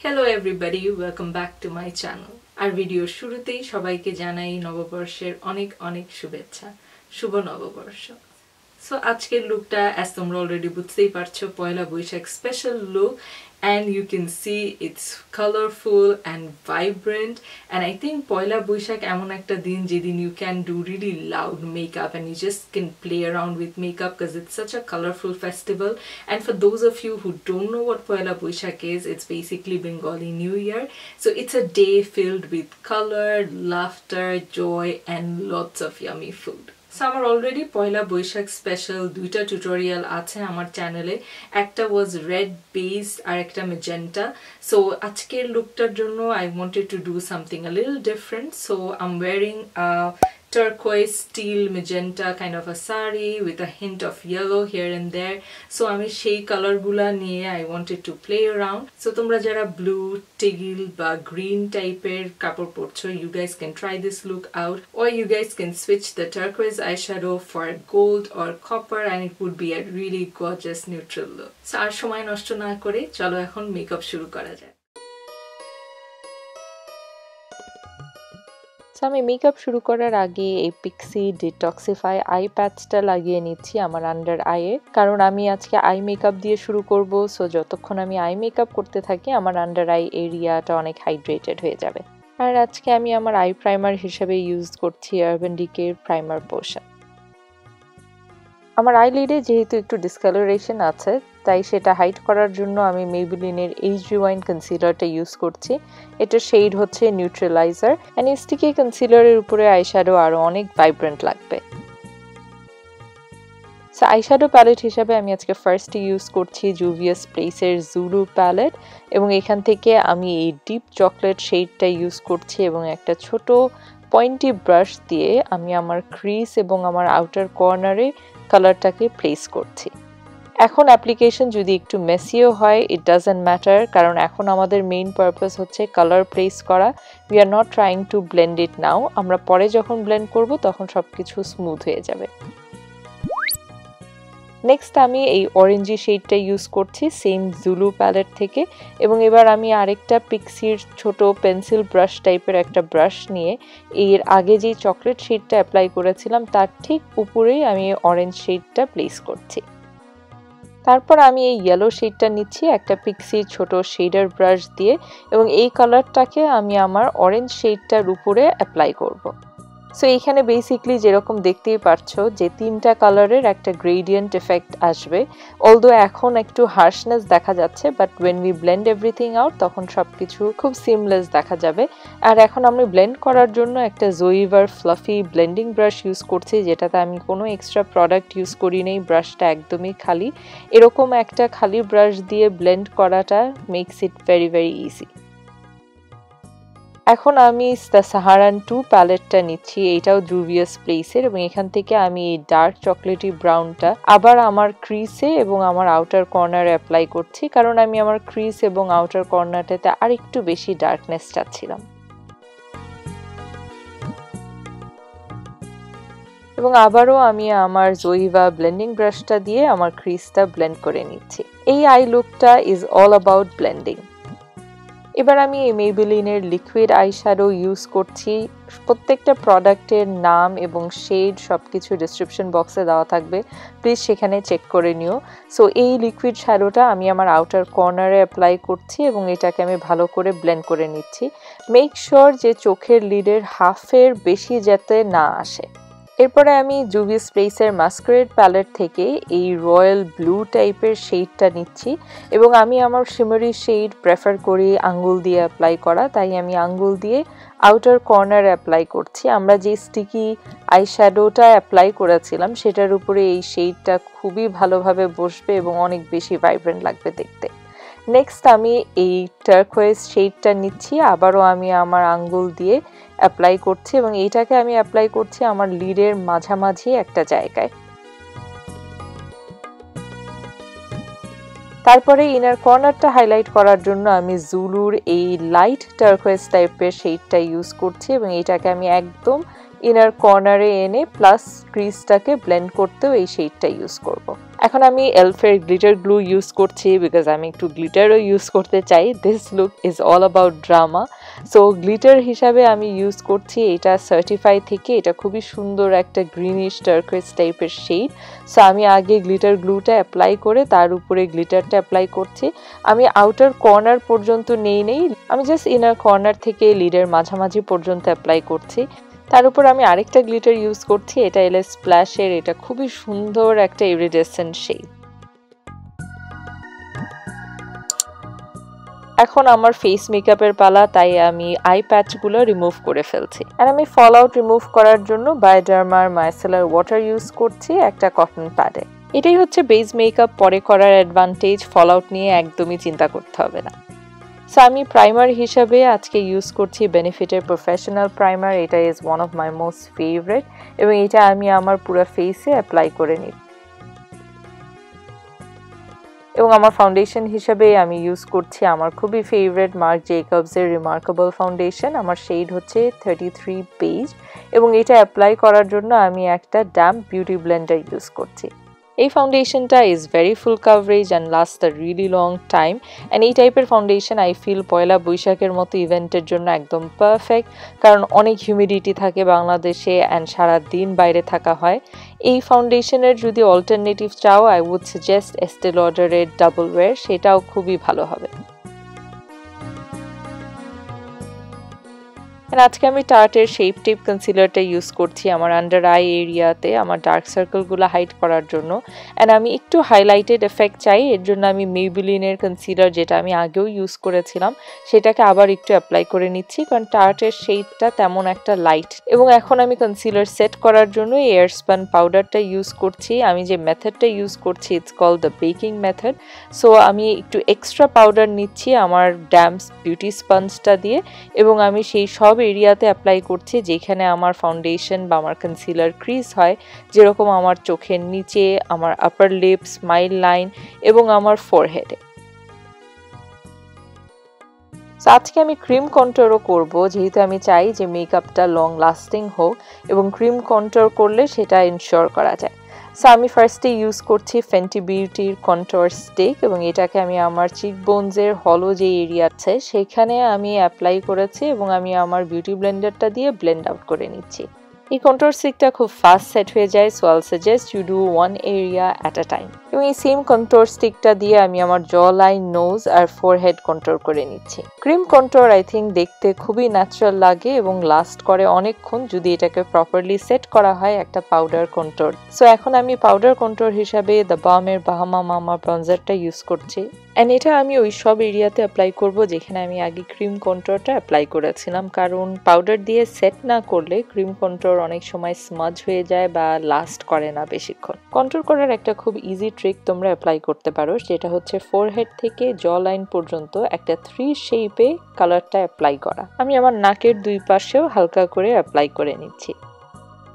Hello everybody, welcome back to my channel. Our video শুরুতেই সবাইকে জানাই নববর্ষের অনেক অনেক শুভেচ্ছা। শুভ নববর্ষ। So আজকের লুকটা as তোমরা already বুঝতেই পারছো পয়লা Boishakh special look and you can see it's colorful and vibrant and I think পয়লা বৈশাখ এমন একটা দিন যেদিন you can do really loud makeup and you just can play around with makeup because it's such a colorful festival. And for those of you who don't know what Pohela Boishakh is, it's basically Bengali New Year. So it's a day filled with color, laughter, joy and lots of yummy food. So আমার already Pohela Boishakh special দুইটা tutorial আছে আমার চ্যানেলে, একটা was red based আর একটা magenta. So আজকের লুকটার জন্য I wanted to do something a little different. So I'm wearing a turquoise steel magenta kind of a sari with a hint of yellow here and there. So আমি সেই color গুলা নিয়ে I wanted to play around. So তোমরা যারা blue, teal বা green টাইপের কাপড় পরছো, you guys can try this look out, or you guys can switch the turquoise eyeshadow for gold or copper and it would be a really gorgeous neutral look. So আর সময় নষ্ট না করে চলো এখন makeup শুরু করা যাক। আমি মেকআপ শুরু করার আগে এই Pixi Detoxifeye আই প্যাচটা লাগিয়ে নিচ্ছি আমার আন্ডার আইয়ে, কারণ আমি আজকে আই মেকআপ দিয়ে শুরু করব। সো যতক্ষণ আমি আই মেকআপ করতে থাকি আমার আন্ডার আই এরিয়াটা অনেক হাইড্রেটেড হয়ে যাবে। আর আজকে আমি আমার আই প্রাইমার হিসেবে ইউজ করছি Urban Decay প্রাইমার পোর্শন। আমার আইলিডে যেহেতু একটু ডিসকালারেশন আছে তাই সেটা হাইড করার জন্য আমি Maybelline Age Rewind কনসিলারটা ইউজ করছি। এটার শেড হচ্ছে Neutraliser and এই স্টিকি কনসিলারের উপরে আইশ্যাডো আরো অনেক ভাইব্রেন্ট লাগবে। সো আইশ্যাডো প্যালেট হিসেবে আমি আজকে ফার্স্ট ইউজ করছি Juvia এর Zulu প্যালেট এবং এখান থেকে আমি এই ডিপ চকলেট শেডটা ইউজ করছি এবং একটা ছোট পয়েন্টি ব্রাশ দিয়ে আমি আমার ক্রিজ এবং আমার আউটার কর্নারে কালারটাকে প্লেস করছি। এখন অ্যাপ্লিকেশন যদি একটু মেসিও হয় ইট ডাজন্ট ম্যাটার, কারণ এখন আমাদের মেইন পারপাস হচ্ছে কালার প্লেস করা। We are not trying to blend it now, আমরা পরে যখন ব্লেন্ড করব তখন সবকিছু স্মুথ হয়ে যাবে। নেক্সট আমি এই অরেঞ্জি শেডটা ইউজ করছি সেম জুলু প্যালেট থেকে এবং এবার আমি আরেকটা পিক্সির ছোট পেন্সিল ব্রাশ টাইপের একটা ব্রাশ নিয়ে এর আগে যেই চকলেট শেডটা অ্যাপ্লাই করেছিলাম তার ঠিক উপরেই আমি অরেঞ্জ শেডটা প্লেস করছি। তারপর আমি এই ইয়েলো শেডটা নিচ্ছি একটা পিক্সির ছোট শেডার ব্রাশ দিয়ে এবং এই কালারটাকে আমি আমার অরেঞ্জ শেডটার উপরে অ্যাপ্লাই করব। সো এইখানে বেসিক্যালি যেরকম দেখতেই পারছো যে তিনটা কালারের একটা গ্রেডিয়েন্ট এফেক্ট আসবে। অলদো এখন একটু হার্শনেস দেখা যাচ্ছে but when we blend everything out তখন সবকিছু খুব সিমলেস দেখা যাবে। আর এখন আমি ব্লেন্ড করার জন্য একটা জোইভার ফ্লাফি ব্লেন্ডিং ব্রাশ ইউজ করছি, যেটাতে আমি কোনো এক্সট্রা প্রোডাক্ট ইউজ করি নেই, ব্রাশটা একদমই খালি। এরকম একটা খালি ব্রাশ দিয়ে ব্লেন্ড করাটা makes it very very easy. এখন আমি Saharan II প্যালেটটা নিচ্ছি, এটাও Juvia এর এবং এখান থেকে আমি এই ডার্ক চকলেটি ব্রাউনটা আবার আমার ক্রিজে এবং আমার আউটার কর্নারে অ্যাপ্লাই করছি, কারণ আমি আমার ক্রিজ এবং আউটার কর্নারটাতে আর একটু বেশি ডার্কনেস চাচ্ছিলাম। এবং আবারও আমি আমার জোইভা ব্লেন্ডিং ব্রাশটা দিয়ে আমার ক্রিজটা ব্লেন্ড করে নিচ্ছি। এই আই লুকটা ইজ অল অ্যাবাউট ব্লেন্ডিং। এবার আমি এই Maybelline লিকুইড আইশ্যাডো ইউজ করছি। প্রত্যেকটা প্রোডাক্টের নাম এবং শেড সবকিছু ডেসক্রিপশন বক্সে দেওয়া থাকবে, প্লিজ সেখানে চেক করে নিও। সো এই লিকুইড শ্যাডোটা আমি আমার আউটার কর্নারে অ্যাপ্লাই করছি এবং এটাকে আমি ভালো করে ব্লেন্ড করে নিচ্ছি। মেক শিওর যে চোখের লিডের হাফের বেশি যাতে না আসে। এরপরে আমি Juvia এর Masquerade প্যালেট থেকে এই রয়্যাল ব্লু টাইপের শেডটা নিচ্ছি এবং আমি আমার শিমারি শেড প্রেফার করি আঙ্গুল দিয়ে অ্যাপ্লাই করা, তাই আমি আঙ্গুল দিয়ে আউটার কর্নার অ্যাপ্লাই করছি। আমরা যে স্টিকি আইশ্যাডোটা অ্যাপ্লাই করেছিলাম সেটার উপরে এই শেডটা খুবই ভালোভাবে বসবে এবং অনেক বেশি ভাইব্রেন্ট লাগবে দেখতে। নেক্সট আমি এই টার্কোয়েজ শেডটা নিচ্ছি, আবারও আমি আমার আঙ্গুল দিয়ে অ্যাপ্লাই করছি এবং এইটাকে আমি অ্যাপ্লাই করছি আমার লিডের মাঝামাঝি একটা জায়গায়। তারপরে ইনার কর্নারটা হাইলাইট করার জন্য আমি জুলুর এই লাইট টার্কোয়েজ টাইপের শেডটা ইউজ করছি এবং এটাকে আমি একদম ইনার কর্নারে এনে প্লাস ক্রিজটাকে ব্লেন্ড করতেও এই শেডটা ইউজ করব। এখন আমি এলফের গ্লিটার গ্লু ইউজ করছি বিকজ আমি একটু গ্লিটারও ইউজ করতে চাই। This look is all about drama. So glitter হিসাবে আমি ইউজ করছি এটা সার্টিফাই থেকে। এটা খুবই সুন্দর একটা গ্রিনিশ টার্কোয়েজ টাইপের শেড। সো আমি আগে গ্লিটার গ্লুটা অ্যাপ্লাই করে তার উপরে গ্লিটারটা অ্যাপ্লাই করছি। আমি আউটার কর্নার পর্যন্ত নেই, আমি জাস্ট ইনার কর্নার থেকে লিডের মাঝামাঝি পর্যন্ত অ্যাপ্লাই করছি। তার উপর আমি আরেকটা গ্লিটার ইউজ করছি, এটা এলে স্প্ল্যাশের। এটা খুবই সুন্দর একটা ইরিডেসেন্ট শেড। এখন আমার ফেস মেকআপের পালা, তাই আমি আই প্যাচগুলো রিমুভ করে ফেলছি। আর আমি ফল আউট রিমুভ করার জন্য বায়োডার্মার মাইসেলার ওয়াটার ইউজ করছি একটা কটন প্যাডে। এটাই হচ্ছে বেস মেকআপ পরে করার অ্যাডভান্টেজ, ফল আউট নিয়ে একদমই চিন্তা করতে হবে না। সো আমি প্রাইমার হিসাবে আজকে ইউজ করছি বেনিফিটের প্রফেশনাল প্রাইমার। এটা is one of my most favourite এবং এটা আমি আমার পুরো ফেসে অ্যাপ্লাই করে নিই। এবং আমার ফাউন্ডেশন হিসেবে আমি ইউজ করছি আমার খুবই ফেভারিট মার্ক জেকবসের রিমার্কেবল ফাউন্ডেশন। আমার শেড হচ্ছে 33 বেজ এবং এটা অ্যাপ্লাই করার জন্য আমি একটা ড্যাম্প বিউটি ব্লেন্ডার ইউজ করছি। এই ফাউন্ডেশনটা is very full coverage and last a really long time. And এই টাইপের ফাউন্ডেশন আই ফিল পয়লা বৈশাখের মতো ইভেন্টের জন্য একদম পারফেক্ট, কারণ অনেক হিউমিডিটি থাকে বাংলাদেশে অ্যান্ড সারা দিন বাইরে থাকা হয়। এই ফাউন্ডেশনের যদি অল্টারনেটিভ চাও, আই উড সাজেস্ট এস্টে লডারের ডাবল ওয়্যার, সেটাও খুবই ভালো হবে। আজকে আমি টার্টের শেপ টেপ কনসিলারটা ইউজ করছি আমার আন্ডার আই এরিয়াতে আমার ডার্ক সার্কেলগুলো হাইড করার জন্য। অ্যান্ড আমি একটু হাইলাইটেড এফেক্ট চাই, এর জন্য আমি মেইবেলিনের কনসিলার যেটা আমি আগেও ইউজ করেছিলাম সেটাকে আবার একটু অ্যাপ্লাই করে নিচ্ছি, কারণ টার্টের শেডটা তেমন একটা লাইট। এবং এখন আমি কনসিলার সেট করার জন্য এয়ারস্পান পাউডারটা ইউজ করছি। আমি যে মেথডটা ইউজ করছি it's called the baking method. So আমি একটু এক্সট্রা পাউডার নিচ্ছি আমার ড্যাম্পস বিউটি স্পঞ্জটা দিয়ে এবং আমি সেই সব এরিয়াতে অ্যাপ্লাই করছি যেখানে আমার ফাউন্ডেশন বা আমার কনসিলার ক্রিজ হয়, যেরকম আমার চোখের নিচে, আমার আপার লিপ, স্মাইল লাইন এবং আমার ফোরহেডে। আজকে আমি ক্রিম কন্ট্রোরও করব, যেহেতু আমি চাই যে মেকআপটা লং লাস্টিং হোক এবং ক্রিম কন্ট্রোর করলে সেটা ইনশিওর করা যায়। সো আমি ফার্স্টে ইউজ করছি ফেন্টি বিউটির কন্ট্রোর স্টিক এবং এটাকে আমি আমার চিক বোনসের হলো যে এরিয়া আছে সেখানে আমি অ্যাপ্লাই করেছি এবং আমি আমার বিউটি ব্লেন্ডারটা দিয়ে ব্লেন্ড আউট করে নিচ্ছি। এই কন্ট্রোর স্টিকটা খুব ফাস্ট সেট হয়ে যায়, so I'll suggest you do one area at a time. এবং এই সেম কন্ট্রোর স্টিকটা দিয়ে আমি আমার জ লাইন, নোজ আর ফোরহেড কন্ট্রোর করে নিচ্ছি। ক্রিম কন্ট্রোর আই থিঙ্ক দেখতে খুবই ন্যাচারাল লাগে এবং লাস্ট করে অনেকক্ষণ যদি এটাকে প্রপারলি সেট করা হয় একটা পাউডার কন্ট্রোর। সো এখন আমি পাউডার কন্ট্রোর হিসাবে দ্য বামের বাহামা মামা ব্রঞ্জারটা ইউজ করছি। অ্যান্ড এটা আমি ওই সব এরিয়াতে অ্যাপ্লাই করব যেখানে আমি আগে ক্রিম কন্ট্রোরটা অ্যাপ্লাই করেছিলাম, কারণ পাউডার দিয়ে সেট না করলে ক্রিম কন্ট্রোর অনেক সময় স্মাজ হয়ে যায় বা লাস্ট করে না বেশিক্ষণ। কন্ট্রোর করার একটা খুব ইজি ট্রিক তোমরা অ্যাপ্লাই করতে পারো, যেটা হচ্ছে ফোরহেড থেকে জ লাইন পর্যন্ত একটা 3 শেপে কালারটা অ্যাপ্লাই করা। আমি আমার নাকের দুই পাশেও হালকা করে অ্যাপ্লাই করে নিচ্ছি।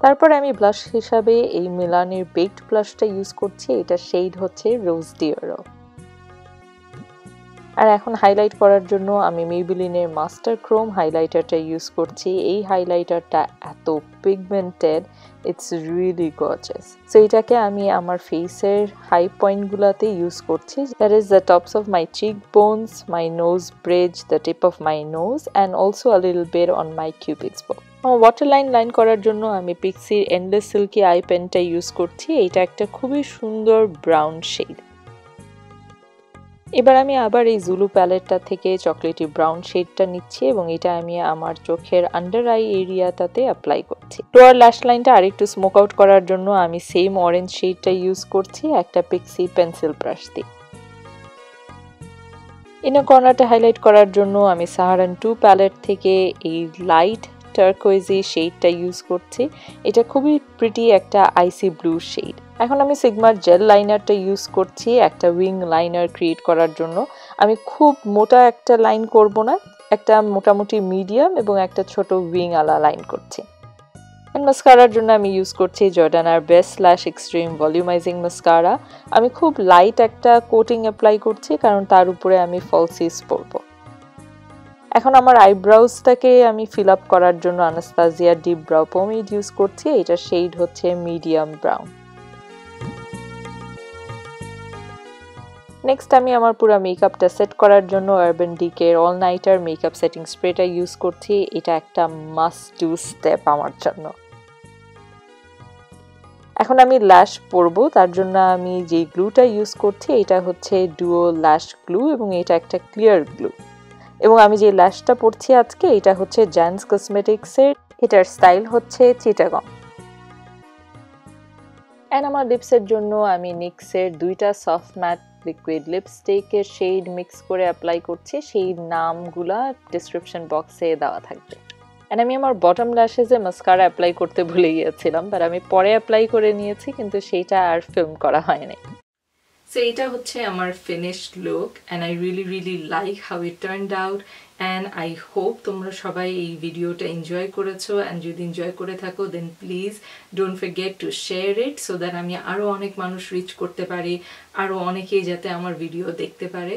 তারপর আমি ব্লাশ হিসাবে এই মিলানির বেকড ব্লাশটা ইউজ করছি, এটা শেড হচ্ছে রোজ ডিওরো। আর এখন হাইলাইট করার জন্য আমি মেইবেলিনের মাস্টার ক্রোম হাইলাইটারটা ইউজ করছি। এই হাইলাইটারটা এত pigmented, it's really gorgeous. So এটাকে আমি আমার ফেসের হাই পয়েন্টগুলোতে ইউজ করছি, that is the tops of my cheek bones, my nose bridge, the tip of my nose and also a little bit on my cupid's bow. Water line করার জন্য আমি পিক্সির এন্ডলেস সিল্কি আই পেনটা use করছি। এটা একটা খুবই সুন্দর ব্রাউন শেড। এবার আমি আবার এই জুলু প্যালেটটা থেকে চকলেটি ব্রাউন শেডটা নিচ্ছি এবং এটা আমি আমার চোখের আন্ডার আই এরিয়াটাতে অ্যাপ্লাই করছি। লোয়ার ল্যাশ লাইনটা আরেকটু স্মোক আউট করার জন্য আমি সেম অরেঞ্জ শেডটা ইউজ করছি একটা পিক্সি পেন্সিল ব্রাশ দিয়ে। ইনার কর্নারটা হাইলাইট করার জন্য আমি সাহারান 2 প্যালেট থেকে এই লাইট টার্কোয়েজি শেডটা ইউজ করছি। এটা খুবই প্রিটি একটা আইসি ব্লু শেড। এখন আমি সিগমার জেল লাইনারটা ইউজ করছি একটা উইং লাইনার ক্রিয়েট করার জন্য। আমি খুব মোটা একটা লাইন করব না, একটা মোটামুটি মিডিয়াম এবং একটা ছোট উইং আলা লাইন করছি। মাস্কারার জন্য আমি ইউজ করছি জর্ডানার best slash extreme volumising mascara. আমি খুব লাইট একটা কোটিং অ্যাপ্লাই করছি কারণ তার উপরে আমি ফলসিস পরব। এখন এখন আমার আইব্রাউজটাকে আমি ফিল আপ করার জন্য আনাস্তাজিয়া ডিপ ব্রাউ পমিড ইউজ করছি। এটার শেড হচ্ছে মিডিয়াম ব্রাউন। নেক্সট আমি আমার পুরো মেকআপটা সেট করার জন্য Urban Decay all nighter makeup setting স্প্রেটা ইউজ করছি। এটা একটা মাস্ট ডু স্টেপ আমার জন্য। এখন আমি ল্যাশ পরবো, তার জন্য আমি যে গ্লুটা ইউজ করছি এটা হচ্ছে ডুও ল্যাশ গ্লু এবং এটা একটা ক্লিয়ার গ্লু। এবং আমি যে ল্যাশটা পরছি আজকে এটা হচ্ছে জ্যান্স কসমেটিক্সের, এটার স্টাইল হচ্ছে চিটাগং। এন্ড আমার লিপসের জন্য আমি নিক্সের দুইটা সফট ম্যাট লিকুইড লিপস্টিকের শেড মিক্স করে অ্যাপ্লাই করছি। সেই নামগুলা ডেসক্রিপশন বক্সে দেওয়া থাকবে। এন্ড আমি আমার বটম ল্যাশেসে মাস্কারা অ্যাপ্লাই করতে ভুলে গিয়েছিলাম, বাট আমি পরে অ্যাপ্লাই করে নিয়েছি, কিন্তু সেইটা আর ফিল্ম করা হয়নি। So এটা হচ্ছে আমার finished look and I really like how it turned out and I hope তোমরা সবাই এই ভিডিওটা এনজয় করেছো and যদি এনজয় করে থাকো then please don't forget to share it so that আমি আরো অনেক মানুষ রিচ করতে পারি, আরো অনেকেই যাতে আমার ভিডিও দেখতে পারে।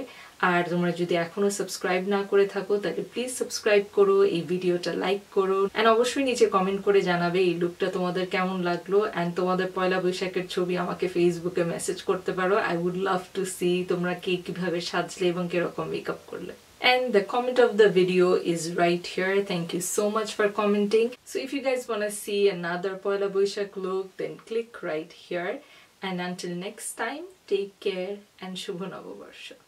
আর তোমরা যদি এখনো সাবস্ক্রাইব না করে থাকো তাহলে প্লিজ সাবস্ক্রাইব করো, এই ভিডিওটা লাইক করো এন্ড অবশ্যই নিচে কমেন্ট করে জানাবে এই লুকটা তোমাদের কেমন লাগলো এন্ড তোমাদের পয়লা বৈশাখের ছবি আমাকে ফেসবুকে মেসেজ করতে পারো। I would love to see তোমরা কিভাবে সাজলে এবং কিরকম মেকআপ করলে। And the comment of the video is right here. Thank you so much for commenting. So if you guys want to see another Pohela Boishakh look, then click right here. And until next time, take care and Shubho Noboborsho.